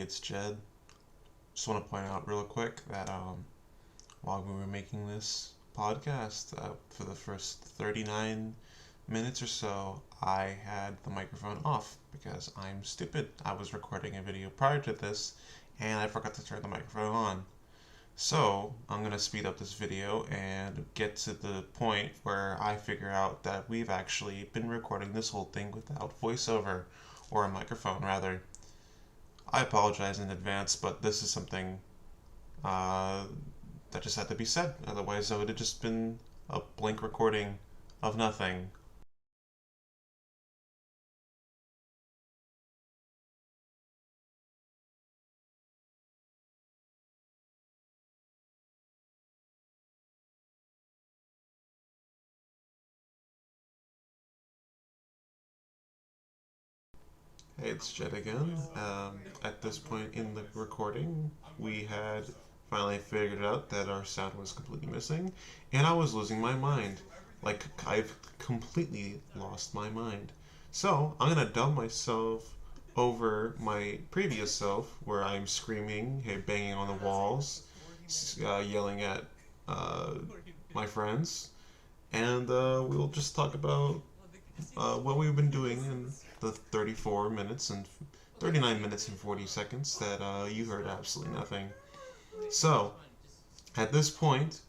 it's Jed. Just want to point out real quick that while we were making this podcast, for the first 39 minutes or so, I had the microphone off because I'm stupid. I was recording a video prior to this and I forgot to turn the microphone on. So I'm going to speed up this video and get to the point where I figure out that we've actually been recording this whole thing without voiceover, or a microphone rather. I apologize in advance, but this is something that just had to be said. Otherwise, it would have just been a blank recording of nothing. Hey, it's Jed again. At this point in the recording, we had finally figured out that our sound was completely missing, and I was losing my mind. Like, I've completely lost my mind. So, I'm gonna dub myself over my previous self, where I'm screaming, hey, banging on the walls, yelling at my friends, and we'll just talk about what we've been doing in the 34 minutes and 39 minutes and 40 seconds that you heard absolutely nothing. So, at this point,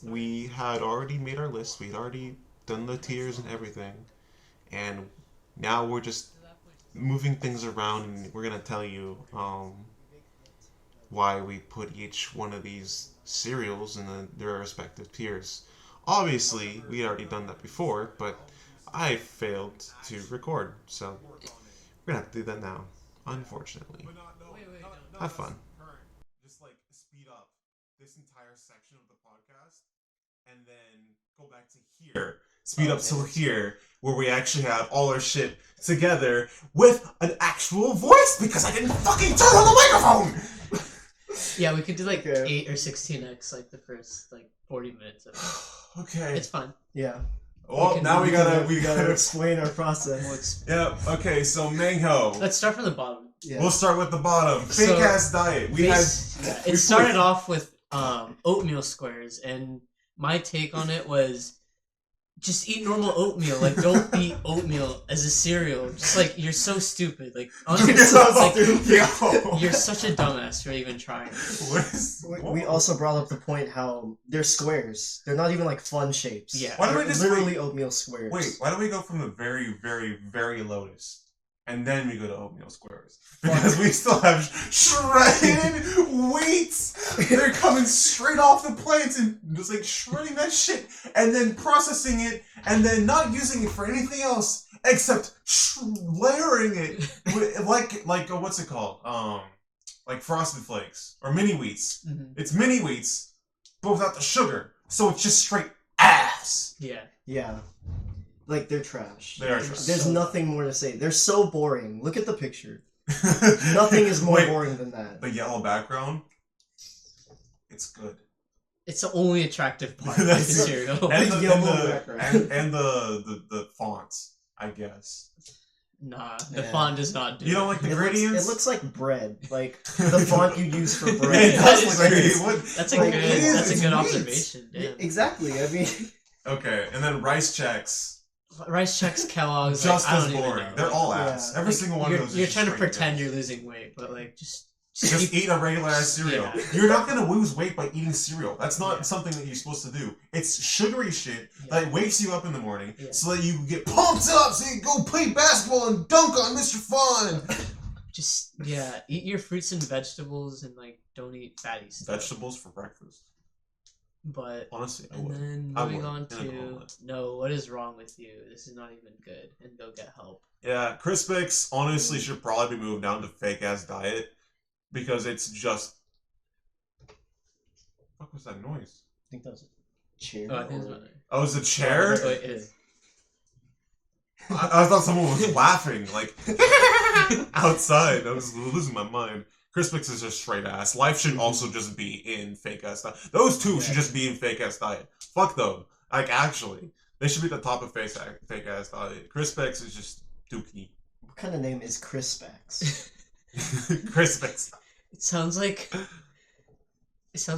we had already made our list, we had already done the tiers and everything, and now we're just moving things around, and we're going to tell you why we put each one of these cereals in their respective tiers. Obviously, we had already done that before, but I failed to record, so we're gonna have to do that now, unfortunately. Have fun. Just like speed up this entire section of the podcast and then go back to here. Speed up till here, where we actually have all our shit together with an actual voice because I didn't fucking turn on the microphone! Yeah, we could do like 8 or 16x like the first 40 minutes of it. Okay. It's fun. Yeah. Well, now we gotta explain our process. Yeah. Okay. So mango. Let's start from the bottom. Yeah. We'll start with the bottom. Fake ass diet. It started off with oatmeal squares, and my take on it was just eat normal oatmeal. Like, don't eat oatmeal as a cereal. Just like, you're so stupid. Like, honestly, you're such a dumbass for even trying. We also brought up the point how they're squares. They're not even like fun shapes. Yeah. Why don't we just literally oatmeal squares? Wait, why don't we go from the very, very, very lowest, and then we go to oatmeal squares? Because we still have shredded wheats. They're coming straight off the plants and just like shredding that shit, and then processing it, and then not using it for anything else except layering it with, like what's it called? Like Frosted Flakes or mini wheats. Mm-hmm. It's mini wheats, but without the sugar, so it's just straight ass. Yeah. Yeah. Like, they're trash. They are trash. There's nothing more to say. They're so boring. Look at the picture. Nothing is more boring than that. The yellow background, it's good. It's the only attractive part of the cereal. And The yellow background. and the fonts, I guess. Nah, the font does not do You don't like the gradients? It looks like bread. Like, the font you use for bread. It does look like That's a Like, good observation. Damn. Exactly. I mean... Okay, and then Rice Checks. Rice Checks, Kellogg's, Just I as don't even boring. know. They're all ass. Every single one of those. You're is trying to straight pretend ass. you're losing weight, but like just eat a regular ass cereal. Yeah. You're not gonna lose weight by eating cereal. That's not something that you're supposed to do. It's sugary shit that wakes you up in the morning so that you get pumped up so you can go play basketball and dunk on Mr. Fun. just eat your fruits and vegetables and like don't eat fatty stuff. Vegetables for breakfast. But honestly, I and would. then I moving would. on to no, what is wrong with you? This is not even good, and go get help. Yeah, Crispix honestly should probably be moved down to fake ass diet because it's just. What was that noise? I think that was a chair. Oh, I think it's not there. Oh, it was a chair? Oh, it is. I thought someone was laughing, like, outside. I was losing my mind. Crispix is just straight ass. Life should also just be in fake ass diet. Those two should just be in fake ass diet. Fuck them. Like, actually. They should be at the top of fake ass diet. Crispix is just dookie. What kind of name is Crispex? Crispix. It sounds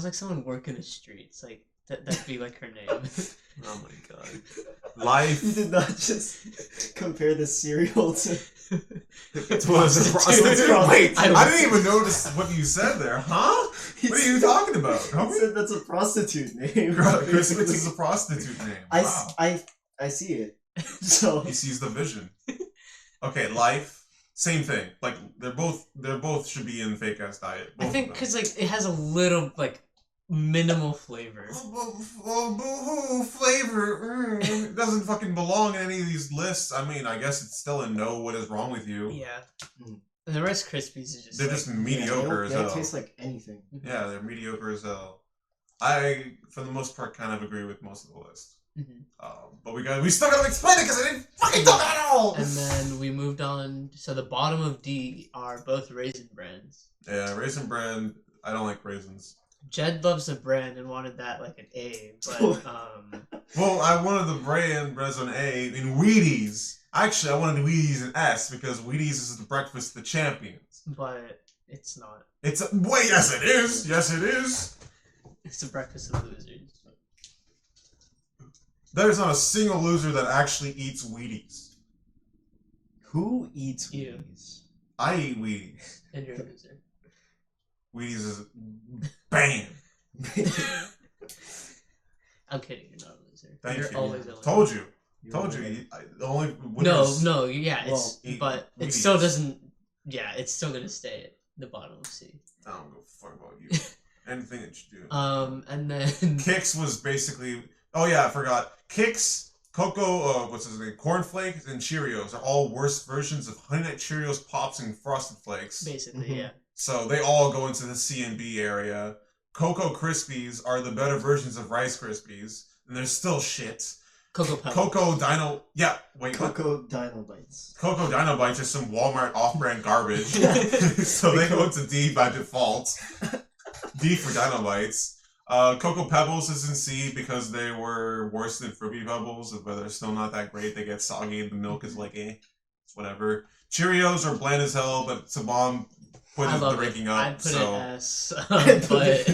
like someone working the streets. Like that'd be like her name. Oh my god. Life. You did not just compare the cereal to. It was a prostitute. Wait, I didn't even notice what you said there, huh? What are you talking about? He said that's a prostitute name. Crispix is a prostitute name. Wow. I see it. So He sees the vision. Okay, life, same thing. Like they're both should be in fake ass diet. I think because like it has a little like minimal flavor. Boo-hoo, flavor. It doesn't fucking belong in any of these lists. I mean, I guess it's still a no. What is wrong with you? Yeah. And the Rice Krispies is just They're just mediocre as hell. They taste like anything. Yeah, they're mediocre as hell. I, for the most part, kind of agree with most of the list. But we still gotta explain it because I didn't fucking talk at all. And then we moved on. So the bottom of D are both Raisin Brands. Yeah, Raisin Bran. I don't like raisins. Jed loves the brand and wanted that like an A, but Well, I wanted the brand as an A in Wheaties. Actually, I wanted Wheaties in S because Wheaties is the breakfast of the champions. but it's not. Wait, yes it is. Yes it is. It's the breakfast of losers. There's not a single loser that actually eats Wheaties. Who eats You. Wheaties? I eat Wheaties. And you're a loser. Wheaties is bam. I'm kidding. You're not a loser. Thank You're you. always a loser. Told you. You're Told right. you. The only No, winners yeah, Well, but it Wheaties. still doesn't. Yeah, it's still gonna stay at the bottom of C. I don't give a fuck about you. Anything that you do. And then Kix was basically. Oh yeah, I forgot. Kix, Cocoa, what's his name? Cornflakes and Cheerios are all worse versions of Honey Nut Cheerios, Pops, and Frosted Flakes. basically, Mhm. yeah. So they all go into the C and B area. Cocoa Krispies are the better versions of Rice Krispies, and they're still shit. Cocoa Pebbles. Cocoa Dino. Yeah, wait. What? Cocoa Dino Bites. Cocoa Dino Bites are some Walmart off-brand garbage. So they go into D by default. D for Dino Bites. Cocoa Pebbles is in C because they were worse than Fruity Pebbles, but they're still not that great. They get soggy and the milk is like, it's whatever. Cheerios are bland as hell, but Subham put I the love ranking it. up. I'd put So it S, but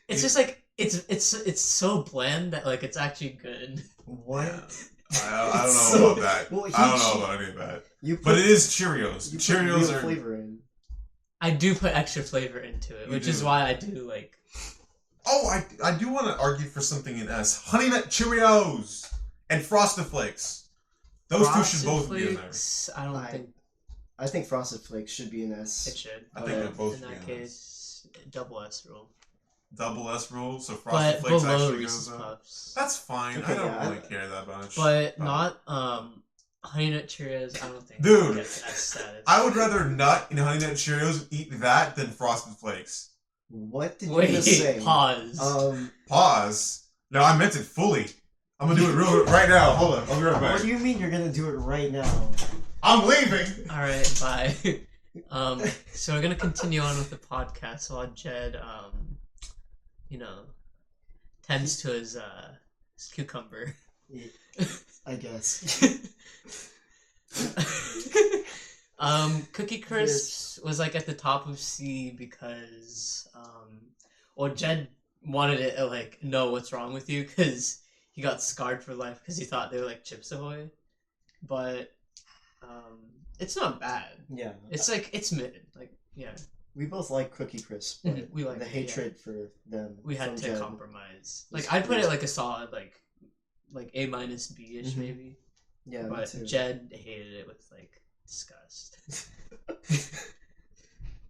it's just like it's so bland that like it's actually good. What? I don't know So- about that. well, I don't know about any of that. You put, But it is Cheerios. you put Cheerios real are. flavor in. I do put extra flavor into it, You which is do. why I do like. Oh, I do want to argue for something in S. Honey Nut Cheerios and Frosted Flakes. Those two should Frosted both be in there. Flakes, I don't think I think Frosted Flakes should be an it S. should. I think but they're both in that should be in case, double S rule. Double S rule, so Frosted But Flakes below actually Reese's goes up. Puffs. That's fine. Okay, I don't yeah, really care that much. But not Honey Nut Cheerios. I don't think. Dude, gets S status. I would rather nut in Honey Nut Cheerios eat that than Frosted Flakes. What did Wait, you just say? pause. Pause. No, I meant it fully. I'm gonna do it real right now. Hold on, I'll be right What back. do you mean you're gonna do it right now? I'm leaving. All right, bye. So we're gonna continue on with the podcast while Jed, tends to his cucumber. I guess. Cookie Crisps was like at the top of C because, Jed wanted it to like know what's wrong with you because he got scarred for life because he thought they were like Chips Ahoy, but it's not bad. Yeah. It's like it's mid, like yeah. We both like Cookie Crisp, but We like the it, hatred for them. We had from to Jed. compromise. was Like I'd put it crazy. like a solid like A minus B ish Mhm. maybe. Yeah, me But too. Jed hated it with like disgust.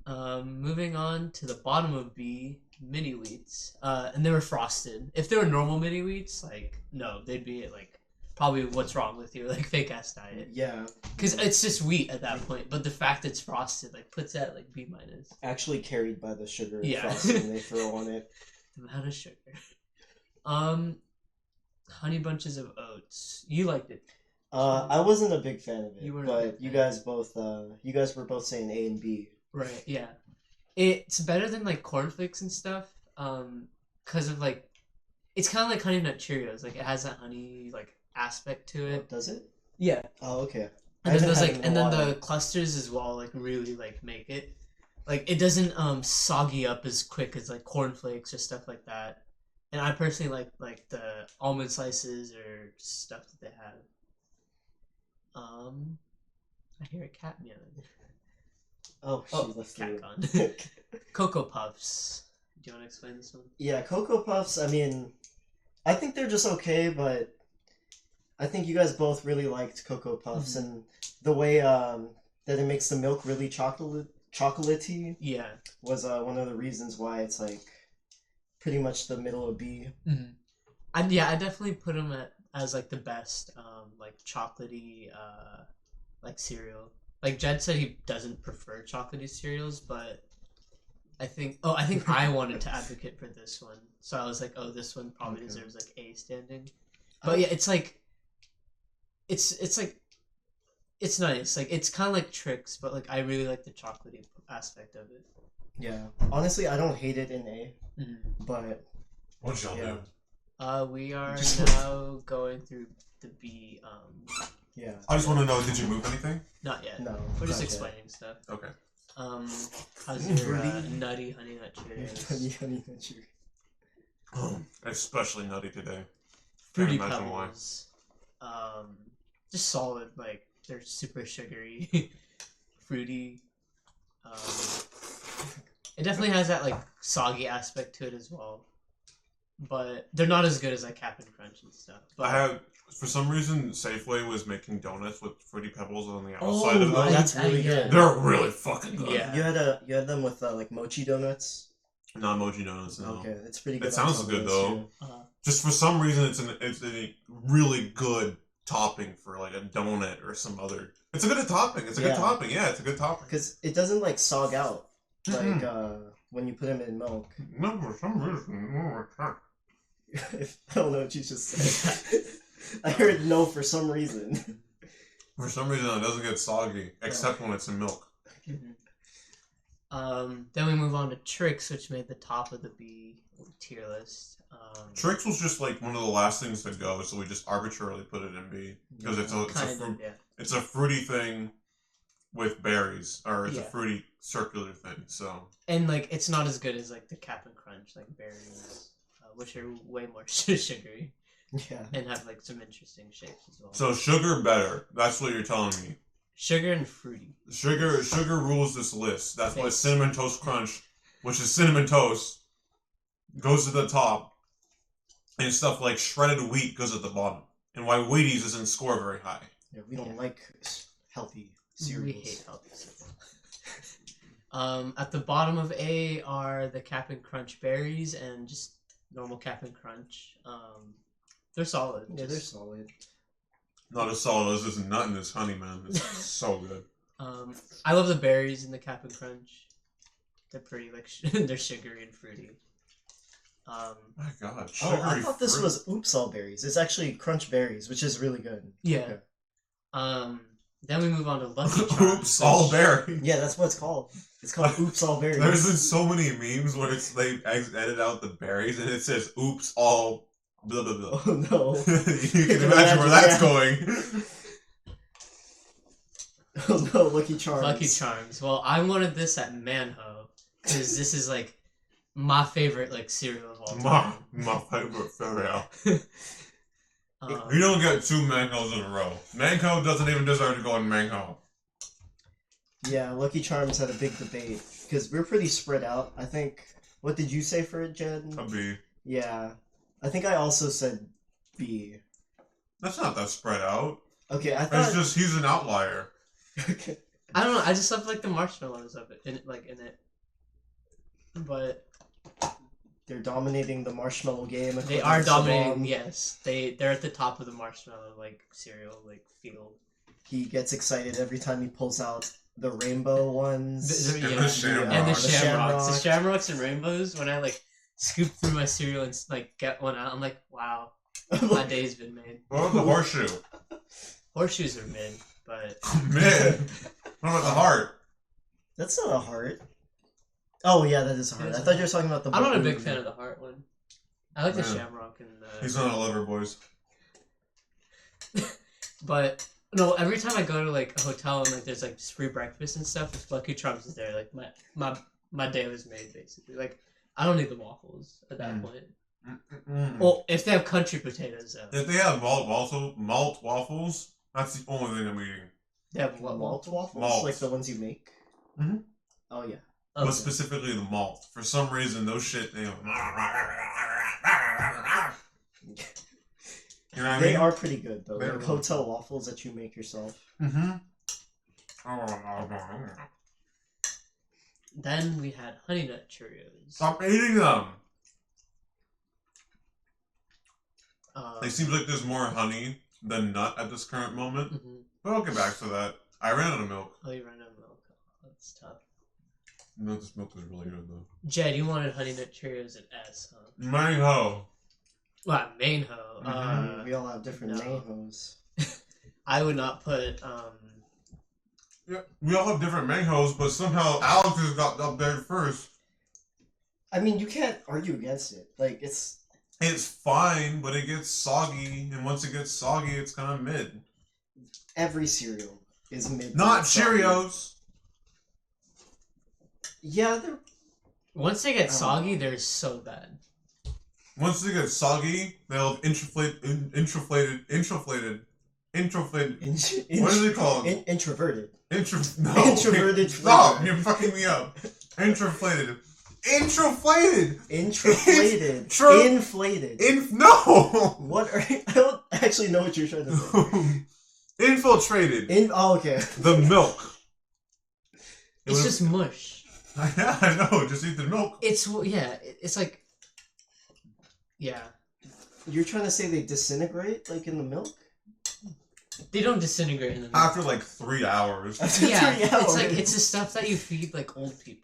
Moving on to the bottom of B, mini wheats. And they were frosted. If they were normal mini wheats, like no, they'd be at like probably what's wrong with you, like fake ass diet. Yeah. Because it's just wheat at that point. But the fact it's frosted like puts it at like B minus. Actually carried by the sugar Yeah. frosting they throw on it. The amount of sugar. Honey bunches of oats. You liked it. I wasn't a big fan of it, You weren't a but big you fan. guys were both saying A and B. Right, yeah. It's better than like cornflakes and stuff. Because of like it's kinda like Honey Nut Cheerios. Like it has that honey like aspect to Oh, it. does it? Yeah. Oh, okay. And then haven't there's had like, it in and a then while. the clusters as well, like really like make it, like it doesn't soggy up as quick as like cornflakes or stuff like that. And I personally like the almond slices or stuff that they have. I hear a cat meowing. Oh, she left cat the gone. room. Cocoa Puffs. Do you want to explain this one? Yeah, Cocoa Puffs, I mean, I think they're just okay, but I think you guys both really liked Cocoa Puffs, and the way that it makes the milk really chocolatey Yeah. was one of the reasons why it's like pretty much the middle of B. Mm-hmm. I definitely put them as like the best, like chocolatey, like cereal. Like Jed said, he doesn't prefer chocolatey cereals, but I think I wanted to advocate for this one, so I was like, oh, this one probably deserves like A standing. But yeah, it's like, it's like, it's nice. Like it's kind of like Tricks, but like I really like the chocolatey aspect of it. Yeah, honestly, I don't hate it in A, but What y'all do? We are now going through the B. Yeah. I just want to know, did you move anything? Not yet. No, We're just not yet. explaining stuff. Okay. How's your nutty honey nut Cheerios? Honey Nut Cheerios. Especially nutty today. Fruity Can't imagine why. Pebbles. Just solid. Like they're super sugary, fruity. It definitely has that like soggy aspect to it as well. But they're not as good as like Cap'n Crunch and stuff. But I had, for some reason, Safeway was making donuts with Fruity Pebbles on the outside of them. That's really good. They're really fucking good. Yeah. You had them with like mochi donuts. Not mochi donuts, no. Okay, it's pretty good. It sounds on top good of though. those, Just for some reason, it's a really good topping for like a donut or some other. It's a good topping. It's a good topping. Yeah, it's a good topping. because it doesn't like sog out like when you put them in milk. No, for some reason. I don't know what you just said. I heard no for some reason. For some reason, it doesn't get soggy, except when it's in milk. Then we move on to Tricks, which made the top of the B tier list. Tricks was just like one of the last things to go, so we just arbitrarily put it in B because it's a fruity thing with berries, or it's a fruity circular thing. So and like it's not as good as like the Cap'n Crunch like berries, which are way more sugary. Yeah, and have like some interesting shapes as well. So sugar better. That's what you're telling me. Sugar and fruity. Sugar rules this list. That's why Cinnamon Toast Crunch, which is cinnamon toast, goes to the top, and stuff like shredded wheat goes at the bottom. And why Wheaties doesn't score very high. Yeah, we don't like healthy cereals. We hate healthy cereals. At the bottom of A are the Cap'n Crunch berries and just normal Cap'n Crunch. They're solid. Yeah, they're solid. Not as solid as this nut and this honey, man. It's so good. I love the berries in the Cap'n Crunch. They're pretty like they're sugary and fruity. My God, I thought this was Oops All Berries. It's actually Crunch Berries, which is really good. Yeah. Okay. Then we move on to Lucky Charms. Oops All Berries. Yeah, that's what it's called. It's called Oops All Berries. There's been so many memes where they edit out the berries and it says Oops All blah blah blah. Oh no. You can imagine where that's going. Oh no, Lucky Charms. Lucky Charms. Well, I wanted this at Manho because this is like my favorite like cereal of all time. My favorite cereal. You don't get two Mancos in a row. Manco doesn't even deserve to go in Manco. Yeah, Lucky Charms had a big debate because we're pretty spread out. I think. What did you say for it, Jed? A B. Yeah, I think I also said B. That's not that spread out. Okay, I thought. It's just he's an outlier. Okay. I don't know. I just love like the marshmallows of it in it. But they're dominating the marshmallow game. They are dominating. Yes, they're at the top of the marshmallow like cereal like field. He gets excited every time he pulls out the rainbow ones. And the shamrocks. And the The shamrocks. shamrocks. The shamrocks and rainbows. When I like scoop through my cereal and like get one out, I'm like, wow, my day's been made. What about the horseshoe? Horseshoes are mid, but Mid. What about the heart? That's not a heart. Oh yeah, that is a heart. I thought you were talking about the. I'm not a big fan of the heart one. I like the Man. shamrock and the. He's not a liver, boys. But No, every time I go to like a hotel and like there's like just free breakfast and stuff, if Lucky Charms is there, like my day was made basically. Like I don't need the waffles at that point. Well, if they have country potatoes though. If they have malt waffles, that's the only thing I'm eating. They have what Malt waffles? Malt. Like the ones you make? Mhm. Oh, yeah. Okay. But specifically the malt. For some reason, those shit, they You know what I They mean? are pretty good, though. They're Like really hotel waffles that you make yourself. Mm-hmm. Then we had Honey Nut Cheerios. Stop eating them! Uh, It seems like there's more honey than nut at this current moment. mhm. But I'll get back to that. I ran out of milk. Oh, you ran out of milk. Oh, that's tough. No, this milk is really good though. Jed, you wanted Honey Nut Cheerios at S, huh? Mango. Well, main ho. We all have different no. mangoes. I would not put Yeah, we all have different mangoes, but somehow Alex has got up there first. I mean, you can't argue against it. Like, it's fine, but it gets soggy, and once it gets soggy, it's kind of mid. every cereal is mid. Not soggy. Cheerios. Yeah, they're once they get soggy, they're so bad. Once they get soggy, they'll inflated. What is it called? Introverted. No. Introverted Stop! flavor. You're fucking me up. Inflated. Inflated. Inflated. Tro- Inflated. No. What are I don't actually know what you're trying to say. Infiltrated. Oh, okay. The milk. It's just mush. Yeah, I know. Just eat the milk. It's it's like yeah. You're trying to say they disintegrate like in the milk? They don't disintegrate in the milk. After like 3 hours. After Yeah, 3 hours. it's like it's the stuff that you feed like old people,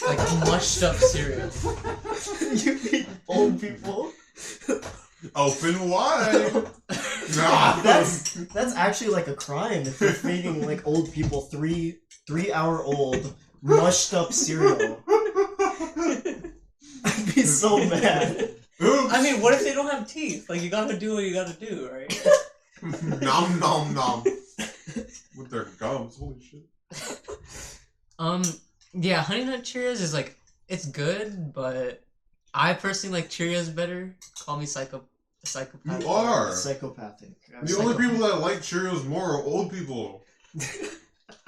like mushed up cereal. You feed old people. Open wide. That's actually like a crime if you're feeding like old people 3-hour-old mushed up cereal. I'd be so mad. Oops. I mean, what if they don't have teeth? Like you gotta do what you gotta do, right? Nom nom nom. With their gums, holy shit. Yeah, Honey Nut Cheerios is like it's good, but I personally like Cheerios better. Call me psychopath. You are. Psychopathic. The only people that like Cheerios more are old people.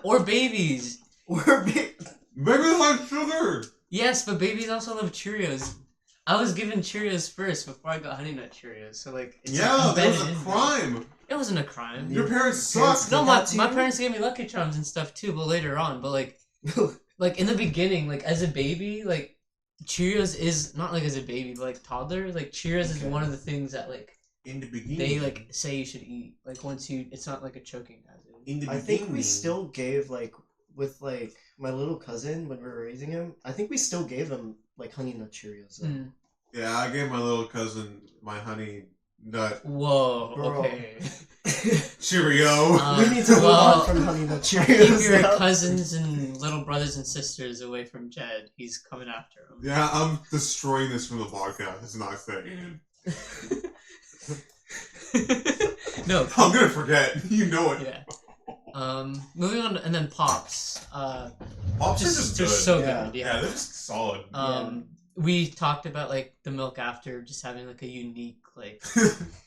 Or babies. We're big. Babies like sugar. Yes, but babies also love Cheerios. I was given Cheerios first before I got Honey Nut Cheerios, so like it's Yeah, like that was embedded a in me. crime. It wasn't a crime. Your parents suck. No, That's my you? parents gave me Lucky Charms and stuff too, but later on. But like in the beginning, like as a baby, like Cheerios is not like as a baby, but like toddler, like Cheerios is one of the things that like In the beginning. they like say you should eat. Like once you, it's not like a choking hazard. In the I beginning. think we still gave like with like my little cousin when we were raising him. I think we still gave him like Honey Nut Cheerios. Though. Mm. Yeah, I gave my little cousin my honey nut Whoa. Bro. Okay. Cheerio. We need to move on from Honey Nut Keep Cheerios. your now. cousins and little brothers and sisters away from Jed. He's coming after him. Yeah, I'm destroying this from the podcast. It's not fair. No. I'm gonna forget. You know it. Yeah. Moving on, and then Pops. Pops are just they're good. so Yeah. good. Yeah, Yeah. they're just solid. We talked about like the milk after just having like a unique like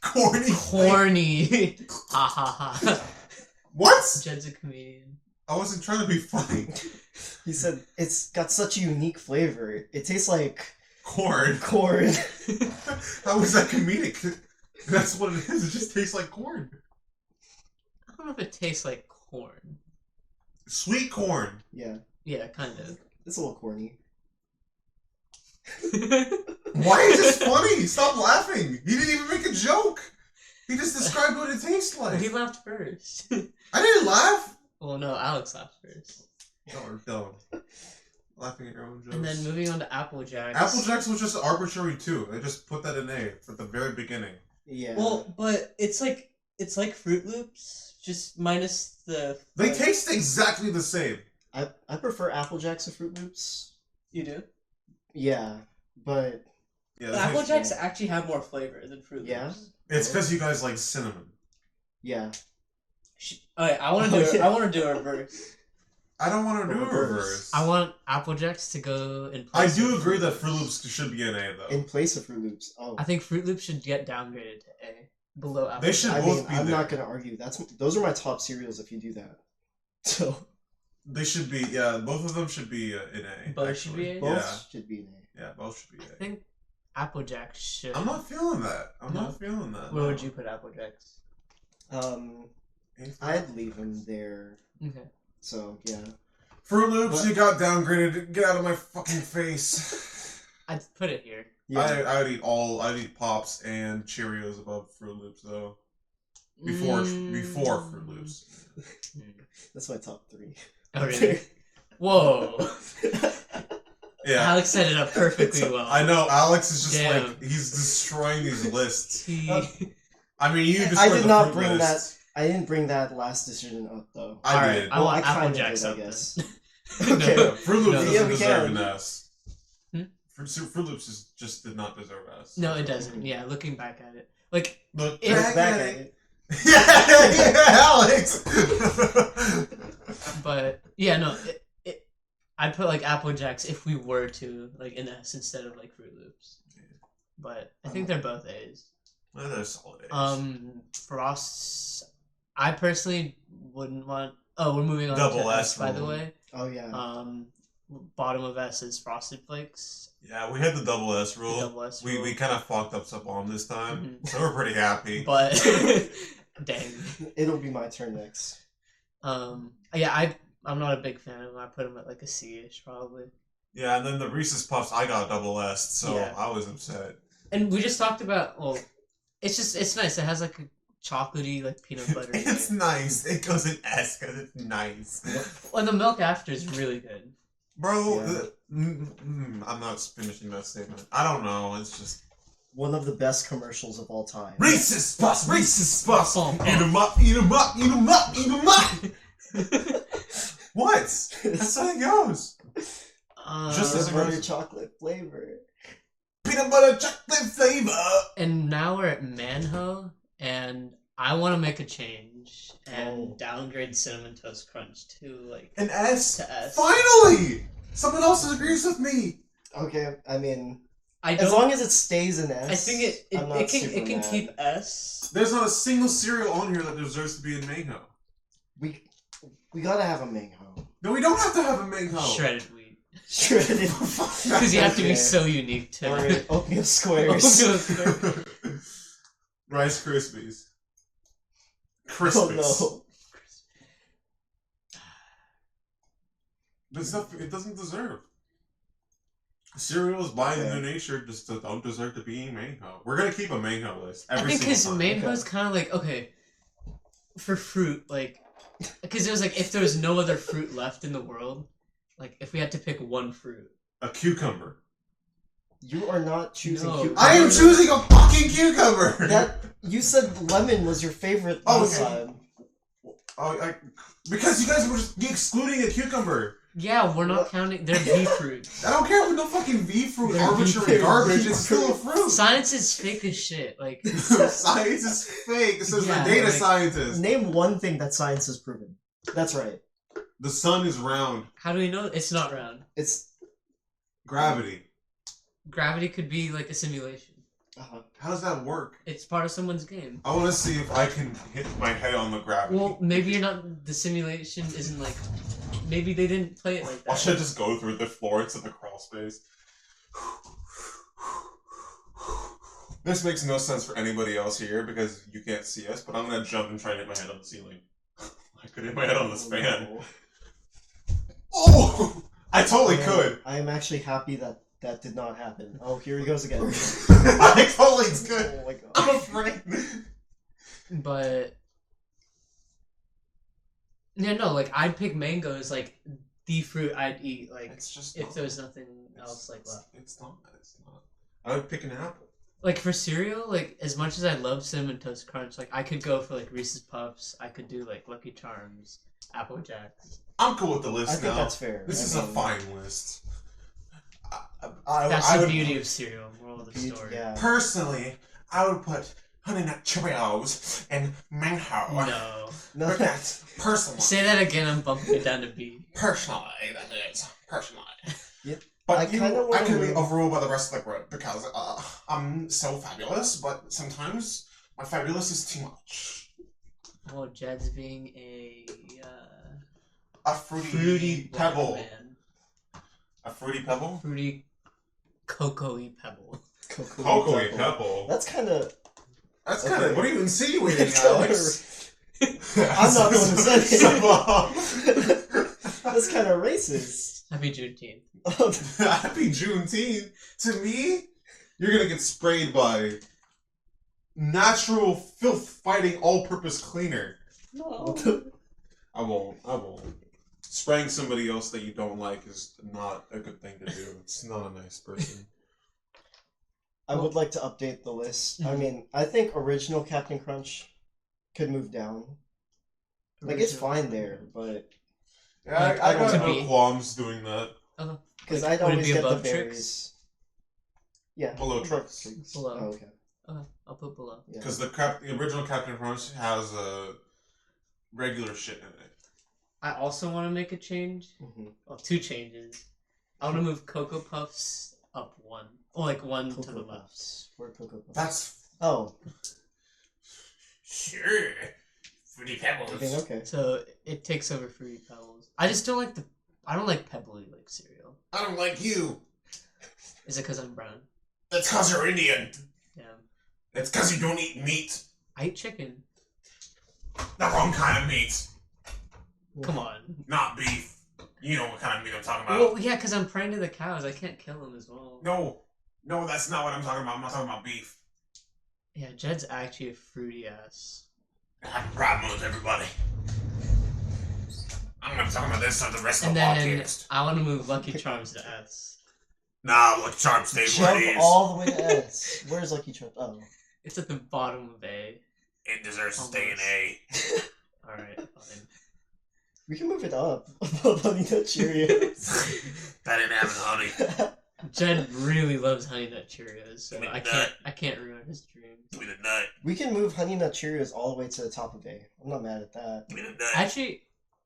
Corny. corny. Ha ha ha. What? Jed's a comedian. I wasn't trying to be funny. He said it's got such a unique flavor. It tastes like Corn. corn. How is that comedic? That's what it is. It just tastes like corn. I don't know if it tastes like corn. Sweet corn. Yeah, Yeah, kind of. it's a little corny. Why is this funny? Stop laughing. He didn't even make a joke. He just described what it tastes like. He laughed first. I didn't laugh. Well, no, Alex laughed first. Y'all are dumb. Laughing at your own jokes. And then moving on to Apple Jacks. Apple Jacks was just arbitrary too. They just put that in A at the very beginning. Yeah. Well, but it's like Fruit Loops, just minus the. They taste exactly the same. I prefer Apple Jacks to Fruit Loops. You do. Yeah, but Yeah, But Apple Jacks actually have more flavor than Fruit Loops. Yeah? It's because you guys like cinnamon. yeah, Alright, I want to do. I want to do a reverse. I don't want to do a Reverse. reverse. I want Apple Jacks to go in I place. do of agree Fruit that Loops. Fruit Loops should be an A though. In place of Fruit Loops. Oh. I think Fruit Loops should get downgraded to A, below Apple. They should Jacks. I both mean, be I'm there. not gonna argue. Those are my top cereals if you do that. So They should be, yeah, both of them should be in A. Both should be actually. A? both Yeah, should be an A. yeah, both should be I A. think Apple Jacks should. I'm not feeling that. I'm No? not feeling that. Where no. would you put Apple Jacks? I'd leave them there. Okay. So yeah. Fruit Loops, But- you got downgraded. Get out of my fucking face. I'd put it here. Yeah. I'd eat Pops and Cheerios above Fruit Loops though. Before Fruit Loops. That's my top 3. Oh really? Whoa. Yeah. Alex set it up perfectly well. I know Alex is just Damn. like he's destroying these lists. He- I mean, you destroyed I did the not fruit bring list. I didn't bring that last decision up though. I Alright, did. I want I Apple kinda Jacks did, I up guess. then. Okay. No. Fruit Loops No. doesn't Yeah, we deserve can. an S. Hmm? Fruit Loops just did not deserve S. No, it doesn't. Yeah, looking back at it, like Look If- Look back at it. yeah, Alex. but yeah, no, I'd put like Apple Jacks if we were to like in S instead of like Fruit Loops. But I think they're both A's. Well, they're solid A's. Frost. I personally wouldn't want. Oh, we're moving on Double to S S, by the rule. way. Oh yeah. Bottom of S is Frosted Flakes. Yeah, we had the double S rule. Double S We rule. kind of fucked up Subham this time, Mhm. so we're pretty happy. But dang. It'll be my turn next. Yeah, I'm not a big fan of them. I put them at like a C-ish probably. Yeah, and then the Reese's Puffs, I got double S, so Yeah. I was upset. And we just talked about. Well, it's nice. It has like a chocolatey like peanut butter. in It's it. nice. It goes in S because it's nice. And the milk after is really good. Bro, Yeah. I'm not finishing that statement. I don't know. It's just One of the best commercials of all time. Reese's Puffs, Reese's Puffs. Bum, bum. Eat 'em up, eat 'em up, eat 'em up, eat 'em up. What? That's how it goes. Just as Peanut a butter rose- chocolate flavor. Peanut butter chocolate flavor. And now we're at Manho, and I want to make a change and Oh. downgrade Cinnamon Toast Crunch to like An S. to S. Finally, someone else agrees with me. Okay, I mean, I as don't. long as it stays in S. I think I'm not it can super mad. keep S. There's not a single cereal on here that deserves to be in mango. We gotta have a mango. No, we don't have to have a mango. Shredded wheat. Shredded. Because you have to be Okay. so unique to Or it. oatmeal squares. Rice Krispies. Oh Crispus. no. But stuff it doesn't deserve. Cereals by Okay. their nature just don't deserve to be mango. We're gonna keep a mango list I every think because single time. mango's kind of like okay for fruit, like because it was like if there was no other fruit left in the world, like if we had to pick one fruit. A cucumber. You are not choosing No. cucumber. I am choosing a fucking cucumber. That you said lemon was your favorite Oh, last okay. time. Because you guys were just excluding a cucumber. Yeah, we're not What? counting. They're V fruit. I don't care with no fucking V fruit They're arbitrary V fruit. garbage. It's still a fruit. Science is fake as shit. Like Science is fake. This is Yeah, a data like- scientist. Name one thing that science has proven. That's right. The sun is round. how do we know it's not round? It's Gravity. Gravity could be like a simulation. How does that work? It's part of someone's game. I want to see if I can hit my head on the gravity. Well, maybe you're not. The simulation isn't like. Maybe they didn't play it like I that. should just go through the floor into the crawl space. This makes no sense for anybody else here because you can't see us, but I'm gonna jump and try and hit my head on the ceiling. I could hit my head on this fan. no. Oh! I totally could. I am actually happy that that did not happen. Oh, here he goes again. I totally could. Oh my god. I'm afraid. But yeah, no, like I'd pick mango as like the fruit I'd eat. Like It's just if not. there was nothing else like left. It's not. It's not. I would pick an apple. Like for cereal, like as much as I love Cinnamon Toast Crunch, like I could go for like Reese's Puffs. I could do like Lucky Charms, Apple Jacks. I'm cool with the list I now. think that's fair. This I is a mean, fine list. That's I the would, beauty of cereal. Moral of the story. Yeah. Personally, I would put Honey Nut Cheerios and mango. No. No. But that's personally. Say that again, I'm bumping it down to B. Personally, that is. Personally. Yep. But I kinda wanna I can be move- overruled by the rest of the group because I'm so fabulous, but sometimes my fabulous is too much. Well, Jed's being a A fruity, fruity black pebble. man. A fruity pebble? Fruity cocoa-y pebble. Cocoa pebble. That's kind of. That's Okay. kind of. What are you insinuating, That's kinda- Alex? I'm not going to say it. That's kind of racist. Happy Juneteenth. Happy Juneteenth. To me, you're gonna get sprayed by natural filth fighting all purpose cleaner. No. I won't. Spraying somebody else that you don't like is not a good thing to do. It's not a nice person. I would like to update the list. I mean, I think original Captain Crunch could move down. Like, it's fine there, but Yeah, Like, I got to no be- qualms doing that. because Like, I'd would it always be get the above berries. Trix? Yeah, Below above Trix. Below. Oh, okay. Okay, I'll put below. Yeah. Because the original Captain Crunch has regular shit in it. I also want to make a change. Mhm. Well, two changes. I want to move Cocoa Puffs up one. Or like one to the Cocoa left. Puffs. Where are Cocoa Puffs? That's Oh, sure. Fruity I think Pebbles. okay. So it takes over Fruity Pebbles. I just don't like I don't like pebbly like cereal. I don't like you. Is it because I'm brown? That's because you're Indian. Damn. It's because you don't eat meat. I eat chicken. The wrong kind of meat. Come on. Not beef. You know what kind of meat I'm talking about. Well, yeah, because I'm praying to the cows. I can't kill them as well. No, that's not what I'm talking about. I'm not talking about beef. Yeah, Jed's actually a fruity ass. I have a problem with everybody. I'm gonna be talking about this on the rest of And the then podcast. I want to move Lucky Charms to S. Nah, Lucky Charms stays where it Jump is. all the way to S. Where's Lucky Charms? Oh. It's at the bottom of A. It deserves to stay in A. Alright, fine. We can move it up above Honey Nut Cheerios. That didn't have honey. Jed really loves Honey Nut Cheerios, so Give me I the can't ruin his dreams. Give me the nut. We can move Honey Nut Cheerios all the way to the top of A. I'm not mad at that. Give me the nut. Actually,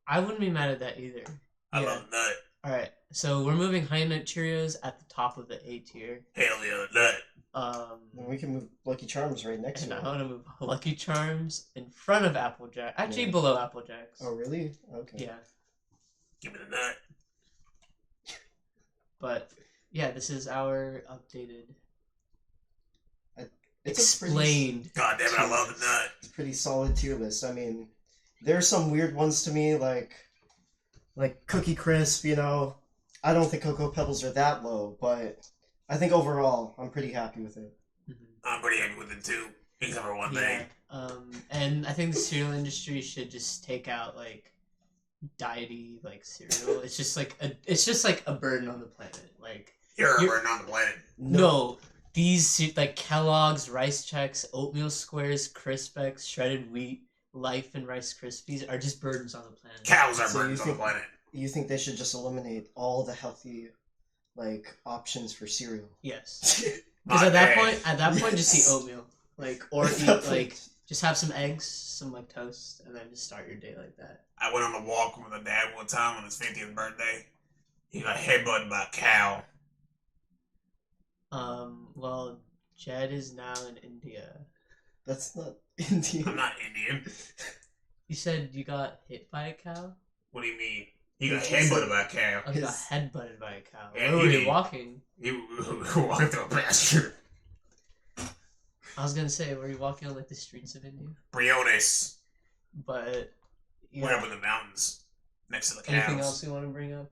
I wouldn't be mad at that either. I Yeah. love nut. Alright, so we're moving Honey Nut Cheerios at the top of the A tier. Hell yeah, nut. And we can move Lucky Charms right next And to I it. want to move Lucky Charms in front of Applejack. Actually, Yeah. below Applejacks. Oh, really? Okay. Yeah, Give me the nut. but yeah, this is our updated, It's a explained. God damn it, I love the nut. pretty solid tier list. I mean, there's some weird ones to me, like Cookie Crisp, you know. I don't think Cocoa Pebbles are that low, but I think overall, I'm pretty happy with it. Mhm. I'm pretty happy with it too. Except for one Yeah. thing. And I think the cereal industry should just take out like diety like cereal. It's just like a burden on the planet. Like You're a You're- burden on the planet. no, these like Kellogg's, Rice Chex, oatmeal squares, Crispex, shredded wheat, Life, and Rice Krispies are just burdens on the planet. Cows are So burdens you on the think- planet. You think they should just eliminate all the healthy, like, options for cereal? Yes, because My at that day. point, just eat Yes. oatmeal, like or At eat that like point. just have some eggs, some like toast, and then just start your day like that. I went on a walk with my dad one time on his 50th birthday. He got headbutted by a cow. Well, Jed is now in India. That's not Indian. I'm not Indian. You said you got hit by a cow? What do you mean? He got He said- headbutted by a cow. Oh, you got His- headbutted by a cow. Yeah, Where were he- you walking? He walked through a pasture. I was gonna say, were you walking on like the streets of India? Briones. But yeah. Went up in the mountains next to the cows. Anything else you want to bring up?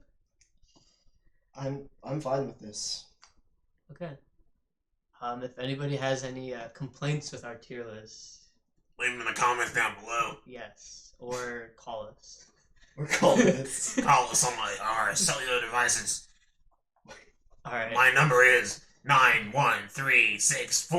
I'm fine with this. Okay. If anybody has any complaints with our tier list, Leave them in the comments down below. yes, or call us. We're calling this. Call us on our cellular devices. All right. My number is 91364.